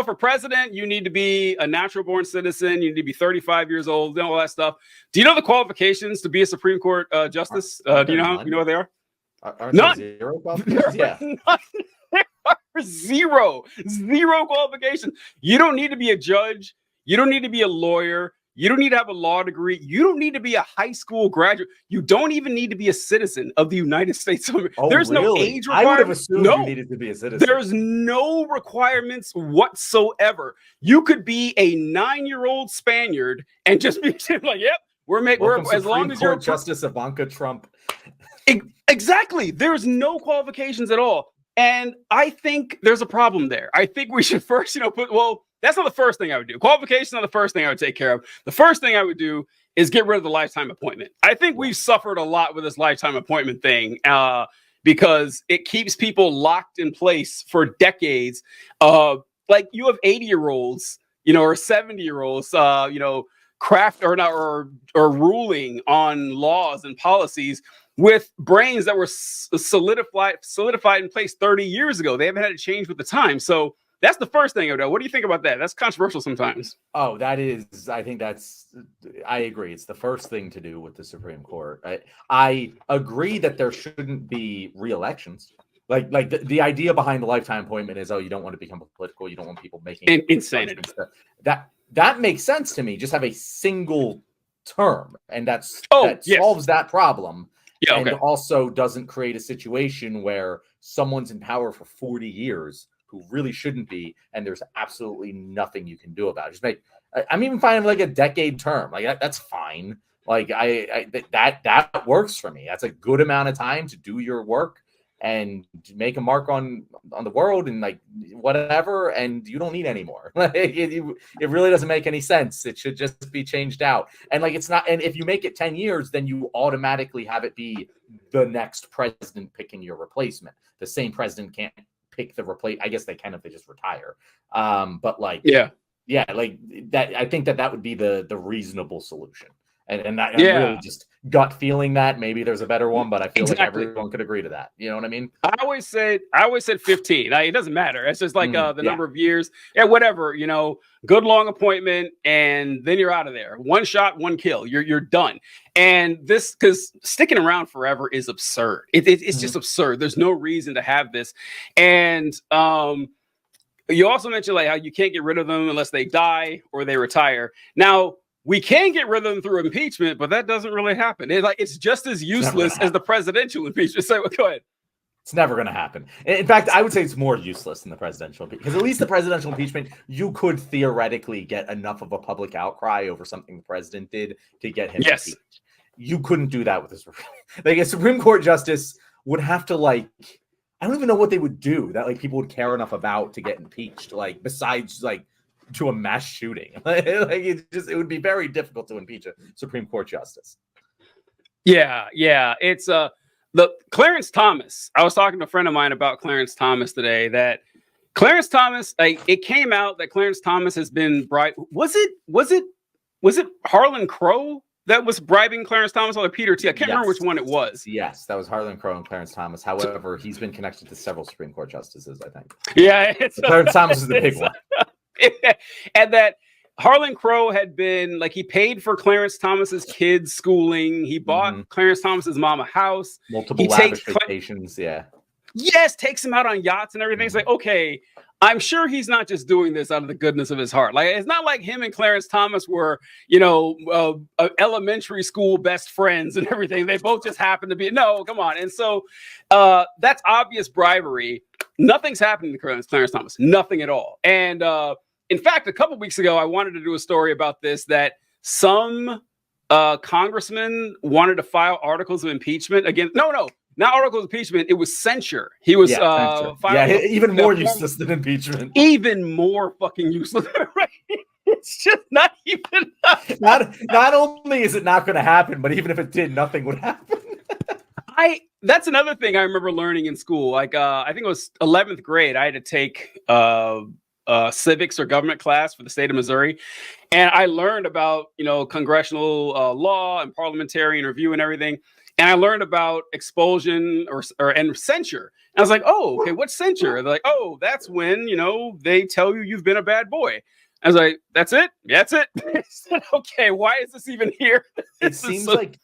for president, you need to be a natural born citizen. You need to be 35 years old, all that stuff. Do you know the qualifications to be a Supreme Court justice? Do you know what they are? Are none. There zero qualifications? Yeah. There are zero qualifications. You don't need to be a judge. You don't need to be a lawyer. You don't need to have a law degree. You don't need to be a high school graduate. You don't even need to be a citizen of the United States. There's really? no age requirement. I would have assumed you needed to be a citizen. There's no requirements whatsoever. You could be a 9-year-old Spaniard and just be like, "Yep, we're as long as you're Justice Ivanka Trump." Exactly. There's no qualifications at all. And I think there's a problem there. I think we should first, that's not the first thing I would do. Qualifications are the first thing I would take care of. The first thing I would do is get rid of the lifetime appointment. I think we've suffered a lot with this lifetime appointment thing because it keeps people locked in place for decades. Like you have 80-year-olds, or 70-year-olds, craft or ruling on laws and policies with brains that were solidified in place 30 years ago. They haven't had to change with the time. So that's the first thing I would do. What do you think about that? That's controversial sometimes. Oh, I agree. It's the first thing to do with the Supreme Court. I agree that there shouldn't be re-elections. Like the idea behind the lifetime appointment is, you don't want to become political. You don't want people making insanity. That makes sense to me. Just have a single term, and that solves that problem. Yeah, and also doesn't create a situation where someone's in power for 40 years who really shouldn't be, and there's absolutely nothing you can do about it. I'm even fine with like a decade term. Like that's fine. Like that works for me. That's a good amount of time to do your work and make a mark on the world and like whatever, and you don't need any more. It really doesn't make any sense. It should just be changed out. And like it's not, and if you make it 10 years, then you automatically have it be the next president picking your replacement. The same president can't pick the replace. I guess they can if they just retire. But like like that, I think that would be the reasonable solution. And that, I'm really just gut feeling that maybe there's a better one, but I feel like everyone could agree to that. You know what I mean? I always said 15. It doesn't matter. It's just like the number of years. Yeah, whatever. Good long appointment, and then you're out of there. One shot, one kill. You're done. And this, because sticking around forever is absurd. It's just absurd. There's no reason to have this. And you also mentioned like how you can't get rid of them unless they die or they retire. Now, we can get rid of them through impeachment, but that doesn't really happen. It's just as useless as the presidential impeachment. So go ahead. It's never going to happen. In fact, I would say it's more useless than the presidential, because at least the presidential impeachment, you could theoretically get enough of a public outcry over something the president did to get him impeached. You couldn't do that with this. Like a Supreme Court justice would have to I don't even know what they would do that like people would care enough about to get impeached. Like besides to a mass shooting. It would be very difficult to impeach a Supreme Court justice. Yeah. It's the Clarence Thomas. I was talking to a friend of mine about Clarence Thomas today, that Clarence Thomas, it came out that Clarence Thomas has been bribed. Was it Harlan Crow that was bribing Clarence Thomas or Peter T? I can't remember which one it was. Yes, that was Harlan Crow and Clarence Thomas. However, he's been connected to several Supreme Court justices, I think. Yeah. Clarence Thomas is the big one. And that Harlan Crow had been he paid for Clarence Thomas's kids' schooling. He bought Clarence Thomas's mom a house. Multiple lavish vacations. Yes, takes him out on yachts and everything. It's like, okay, I'm sure he's not just doing this out of the goodness of his heart. It's not like him and Clarence Thomas were, elementary school best friends and everything. They both just happened to be. No, come on. And so that's obvious bribery. Nothing's happening to Clarence Thomas. Nothing at all. And in fact, a couple weeks ago, I wanted to do a story about this, that some congressman wanted to file articles of impeachment against. No, not articles of impeachment. It was censure. He was even more useless than impeachment. Even more fucking useless. Right? It's just not even. Not only is it not going to happen, but even if it did, nothing would happen. That's another thing I remember learning in school. I think it was 11th grade. I had to take civics or government class for the state of Missouri, and I learned about congressional law and parliamentarian review and everything. and I learned about expulsion and censure. And I was like, oh, okay, what's censure? They're like, oh, that's when, they tell you you've been a bad boy. I was like, that's it? Yeah, that's it. I said, okay, why is this even here? It seems like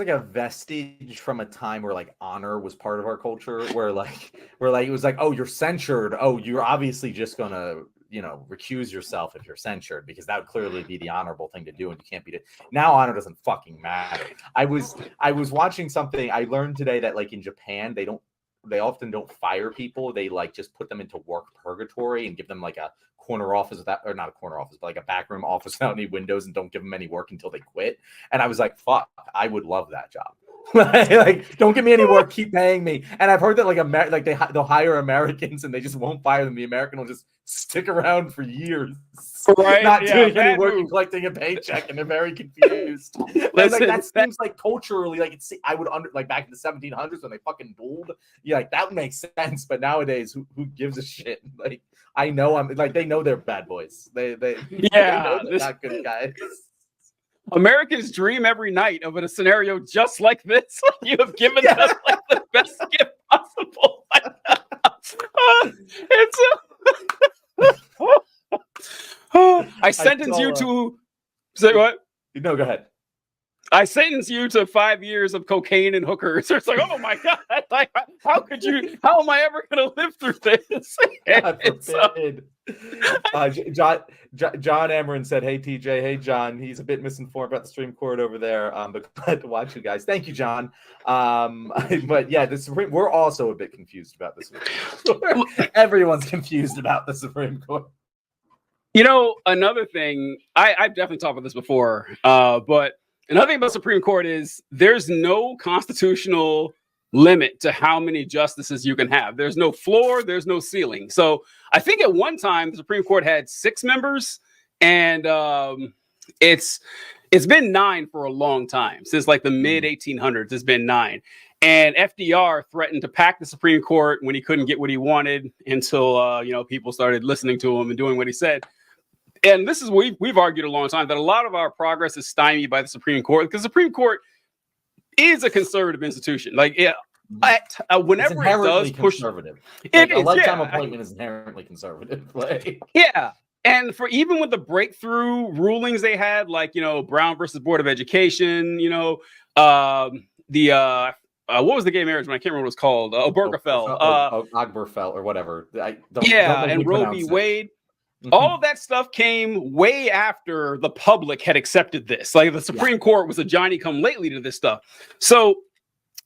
a vestige from a time where like honor was part of our culture, where it was like, oh, you're censured. Oh, you're obviously just gonna, recuse yourself if you're censured, because that would clearly be the honorable thing to do, and you can't beat it. Now honor doesn't fucking matter. I was watching something. I learned today that like in Japan, they often don't fire people. They like just put them into work purgatory and give them like a corner office or not a corner office, but like a backroom office without any windows, and don't give them any work until they quit. And I was like, fuck, I would love that job. Like, don't give me any work, keep paying me. And I've heard that like they'll hire Americans and they just won't fire them. The American will just stick around for years, right? Not doing any work and collecting a paycheck, and they're very confused. Listen, that seems like culturally, like I would like back in the 1700s when they fucking dueled. Yeah, like that makes sense. But nowadays, who gives a shit? Like I know they know they're bad boys. They know they're not good guys. Americans dream every night of a scenario just like this. You have given them like the best gift possible. I sentence you to say what? No, go ahead. I sentence you to 5 years of cocaine and hookers. It's like, oh my god! Like, how am I ever going to live through this? God forbid. John Amarin said, "Hey TJ, hey John. He's a bit misinformed about the Supreme Court over there, but glad to watch you guys. Thank you, John. But yeah, we're also a bit confused about the Supreme Court. Everyone's confused about the Supreme Court. Another thing, I've definitely talked about this before, but another thing about Supreme Court is there's no constitutional limit to how many justices you can have. There's no floor, there's no ceiling. So I think at one time the Supreme Court had 6 members, and it's been 9 for a long time. Since like the mid 1800s, it's been 9. And FDR threatened to pack the Supreme Court when he couldn't get what he wanted until people started listening to him and doing what he said. And this is what we've argued a long time, that a lot of our progress is stymied by the Supreme Court, because the Supreme Court is a conservative institution. Like, whenever it does push conservative, like, a lifetime appointment is inherently conservative. Like, yeah. And for even with the breakthrough rulings they had, like, Brown versus Board of Education, what was the gay marriage one? I can't remember what it was called. Obergefell. Obergefell or whatever. And Roe v. Wade. Mm-hmm. All of that stuff came way after the public had accepted this. Like the Supreme Court was a Johnny-come-lately to this stuff. So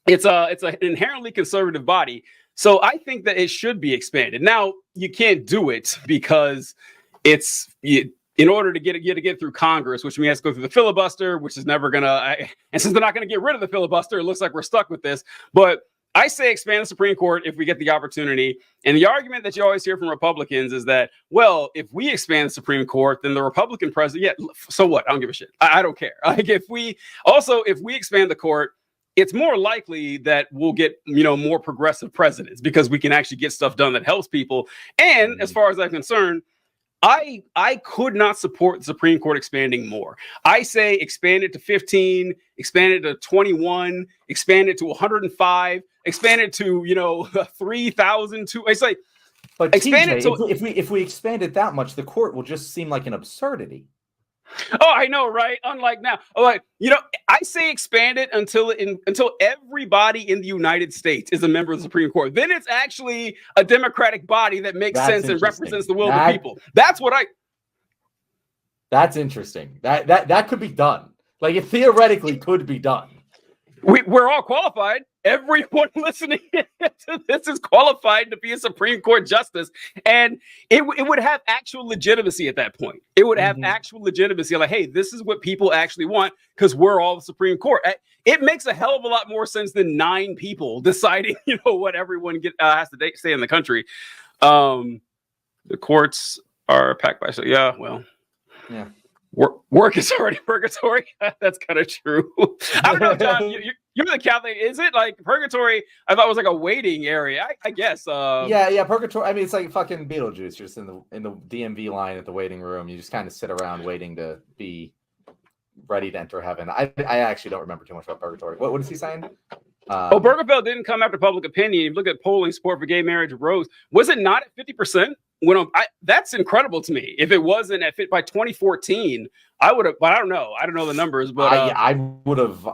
it's an inherently conservative body. So I think that it should be expanded. Now, you can't do it because in order to get through Congress, which means it has to go through the filibuster, which is never gonna. And since they're not gonna get rid of the filibuster, it looks like we're stuck with this. But I say expand the Supreme Court if we get the opportunity. And the argument that you always hear from Republicans is that, well, if we expand the Supreme Court, then the Republican president, so what? I don't give a shit. I don't care. Like if we expand the court, it's more likely that we'll get, more progressive presidents, because we can actually get stuff done that helps people. And as far as I'm concerned, I could not support the Supreme Court expanding more. I say expand it to 15, expand it to 21, expand it to 105, expand it to 3,000. It's like, but expand TJ, it to, if we expand it that much, the court will just seem like an absurdity. Oh, I know, right? Unlike now, I say expand it until everybody in the United States is a member of the Supreme Court. Then it's actually a democratic body that makes sense and represents the will of the people. That's interesting. That could be done. Like it theoretically could be done. We're all qualified. Everyone listening to this is qualified to be a Supreme Court justice. And it would have actual legitimacy at that point. It would have actual legitimacy. Like, hey, this is what people actually want because we're all the Supreme Court. It makes a hell of a lot more sense than 9 people deciding, what everyone has to say in the country. The courts are packed by... Yeah. Work is already purgatory. That's kind of true. I don't know, John. You're the Catholic. Is it like purgatory? I thought it was like a waiting area. I guess. Yeah. Purgatory. I mean, it's like fucking Beetlejuice. You're just in the DMV line at the waiting room. You just kind of sit around waiting to be ready to enter heaven. I actually don't remember too much about purgatory. What is he saying? Bergefell didn't come after public opinion. Look at polling, support for gay marriage rose. Was it not at 50%? That's incredible to me. If it wasn't at by 2014, I would have. But I don't know. I don't know the numbers. But I would have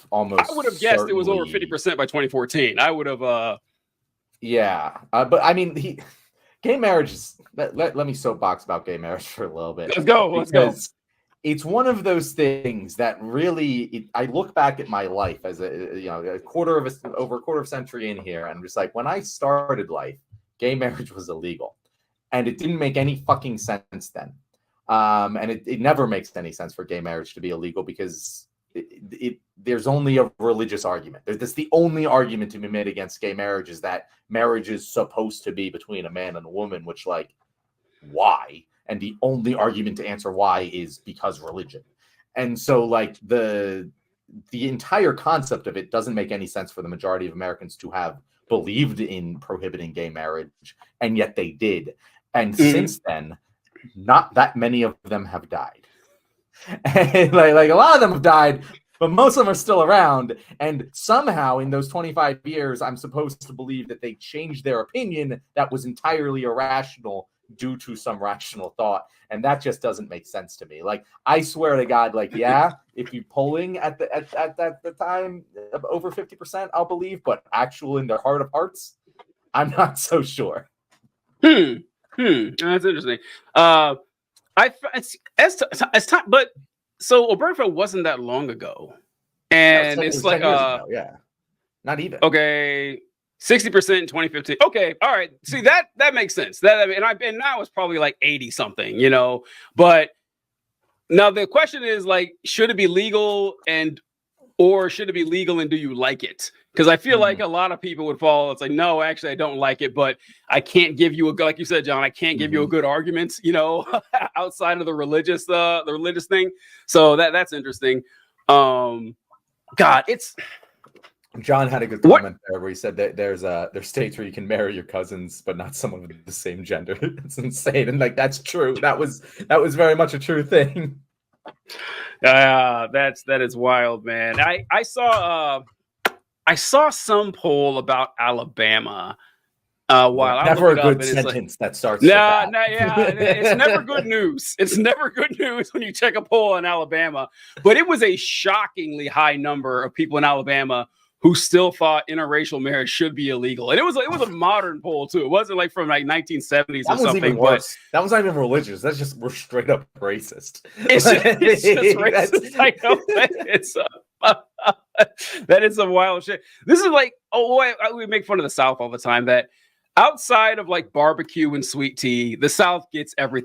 almost. I would have guessed it was over 50% by 2014. I would have. Yeah, but I mean, gay marriage is. Let me soapbox about gay marriage for a little bit. Let's go. Let's go. It's one of those things that really, I look back at my life as over a quarter of a century in here, and just like when I started life, gay marriage was illegal, and it didn't make any fucking sense then, and it never makes any sense for gay marriage to be illegal because there's only a religious argument. That's the only argument to be made against gay marriage is that marriage is supposed to be between a man and a woman, which like why? And the only argument to answer why is because religion. And so like the entire concept of it doesn't make any sense for the majority of Americans to have believed in prohibiting gay marriage, and yet they did. And since then, not that many of them have died. And like a lot of them have died, but most of them are still around. And somehow in those 25 years, I'm supposed to believe that they changed their opinion that was entirely irrational due to some rational thought, and that just doesn't make sense to me. Like, I swear to God, like, yeah, if you polling at the time over 50%, I'll believe, but actual in their heart of hearts, I'm not so sure. That's interesting. As time, but so Obergefell wasn't that long ago, and it's like yeah, not even okay. 60% in 2015. Okay, all right. See, that makes sense. And now it's probably like 80 something, But now the question is like, should it be legal or should it be legal and do you like it? Because I feel like a lot of people would fall. It's like, no, actually, I don't like it, but I can't give you like you said, John. I can't give you a good argument, outside of the religious thing. So that's interesting. God, it's. John had a good comment there where he said that there's states where you can marry your cousins, but not someone with the same gender. It's insane. And like, that's true. That was very much a true thing. That is wild, man. I saw some poll about Alabama. While never a good sentence that starts. It's never good news. It's never good news when you check a poll in Alabama. But it was a shockingly high number of people in Alabama who still thought interracial marriage should be illegal. And it was a modern poll too. It wasn't like from like 1970s or something. Even worse. That was not even religious. That's just, we're straight up racist. It's just racist. I know. That is some wild shit. This is like, we make fun of the South all the time that outside of like barbecue and sweet tea, the South gets everything.